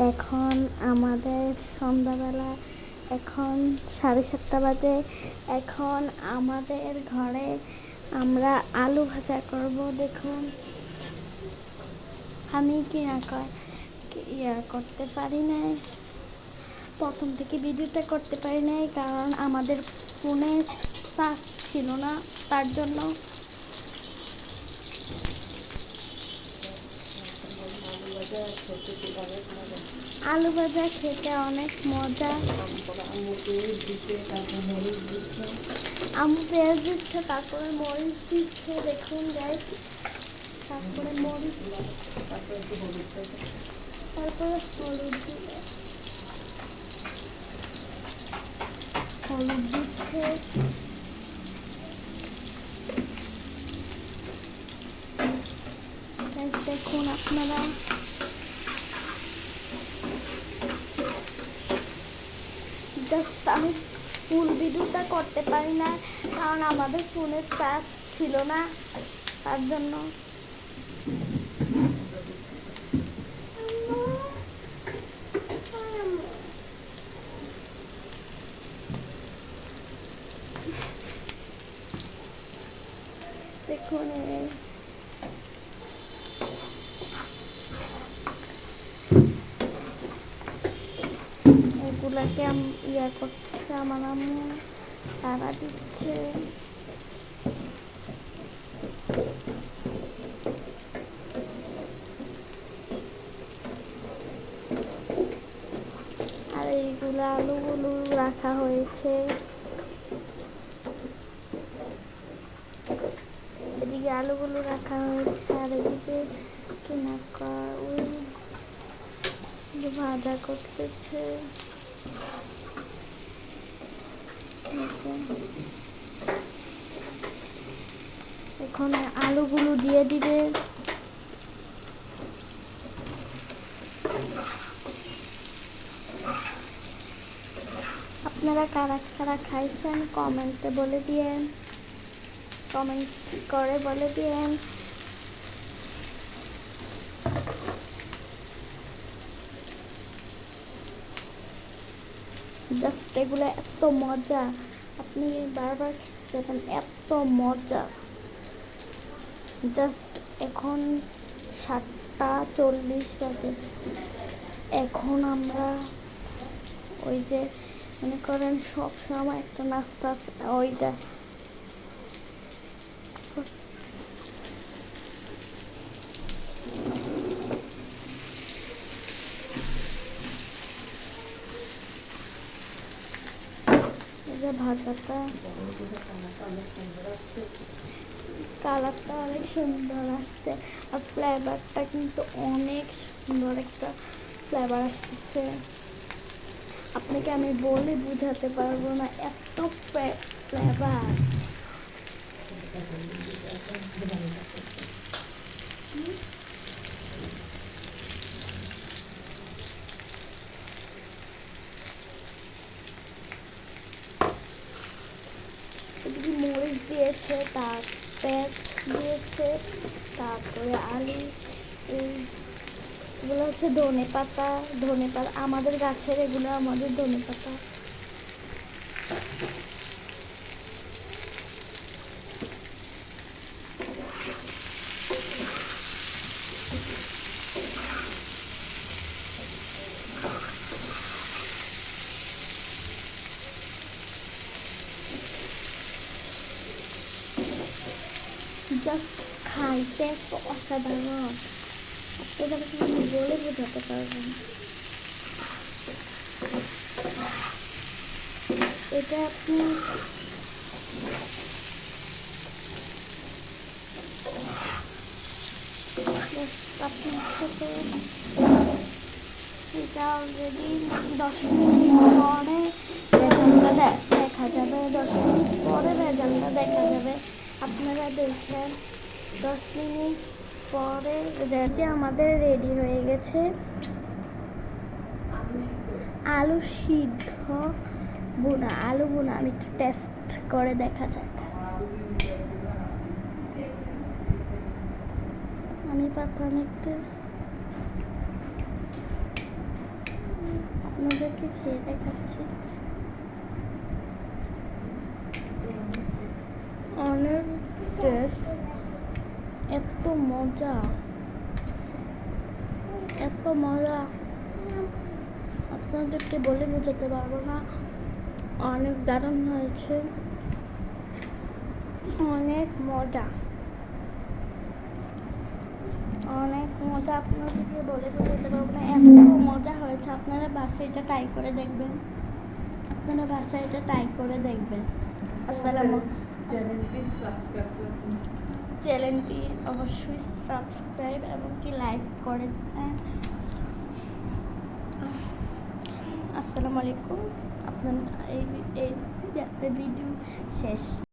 এখন আমাদের সন্ধ্যাবেলা, এখন 7:30 বাজে। এখন আমাদের ঘরে আমরা আলু ভাজা করব। দেখুন, আমি করতে পারি নাই, প্রথম থেকে ভিডিওটা করতে পারি নাই, কারণ আমাদের ফোনে চার্জ ছিল না, তার জন্য। আলু ভাজা খেতে অনেক মজা। আম্মু পেঁয়াজ দিচ্ছে, তারপরে মরিচ দিচ্ছে। দেখুন গাইস, তারপরে মরিচ, তারপরে হলুদ দিচ্ছে। দেখুন আপনারা, আমি ফুল ভিডিওটা করতে পারি না, কারণ আমাদের ফোনের চার্জ ছিল না, তার জন্য। দেখুন, এগুলাকে করছে আমার আম্মু, তারা দিচ্ছে। আর এইগুলো আলুগুলো রাখা হয়েছে, এদিকে আলুগুলো রাখা হয়েছে, আর এদিকে ওই ভাজা করতেছে। এখন আলুগুলো দিয়ে দিবে। আপনারা কারা কারা খাইছেন কমেন্টে বলে দিয়েন, কমেন্ট করে বলে দিয়েন। জাস্ট এগুলো এত মজা, আপনি বারবার খেতে, এত মজা। জাস্ট এখন 7:40 বাজে। এখন আমরা ওই যে মনে করেন সব সময় একটা নাস্তা, ওইটা ভাজাটা, কালারটা অনেক সুন্দর আসছে, আর ফ্লেভারটা কিন্তু অনেক সুন্দর একটা ফ্লেভার আসতেছে। আপনাকে আমি বলে বুঝাতে পারবো না, এত ফ্লেভার। এদিকে মরিচ দিয়েছে, তার পেঁয়াজ দিয়েছে, তারপরে আলু, এগুলো হচ্ছে ধনে পাতা। আমাদের গাছের, এগুলো আমাদের ধনে পাতা। জাস্ট খাইতে তো অসাধারণ, আপনাদেরকে আমি বলে বোঝাতে পারবো না। এটা আপনি আপনার সাথে, এটা অলরেডি 10 মিনিট পরে রেজাল্টটা দেখা যাবে। 10 মিনিট পরে রেজাল্টটা দেখা যাবে, আপনারা দেখেন। 10 মিনিট পরে যে আমাদের রেডি হয়ে গেছে আলু সিদ্ধ বোনা, আলু বোনা। আমি একটু টেস্ট করে দেখা যাক। আমি পাতলাম একটু, আপনাদেরকে খেয়ে দেখাচ্ছি। অনেক টেস্ট, এত মজা, এত মজা আপনাদেরকে বলে বোঝাতে পারবো না। অনেক দারুণ হয়েছে, অনেক মজা, অনেক মজা, আপনাদেরকে বলে বোঝাতে পারবো না, এত মজা হয়েছে। আপনারা বাসায় এটা ট্রাই করে দেখবেন, আপনারা বাসায় এটা ট্রাই করে দেখবেন। আসসালামু চ্যানেলটি অবশ্যই সাবস্ক্রাইব এবং কি লাইক করে দেন। আসসালামু আলাইকুম। আপনার এই ভিডিও শেষ।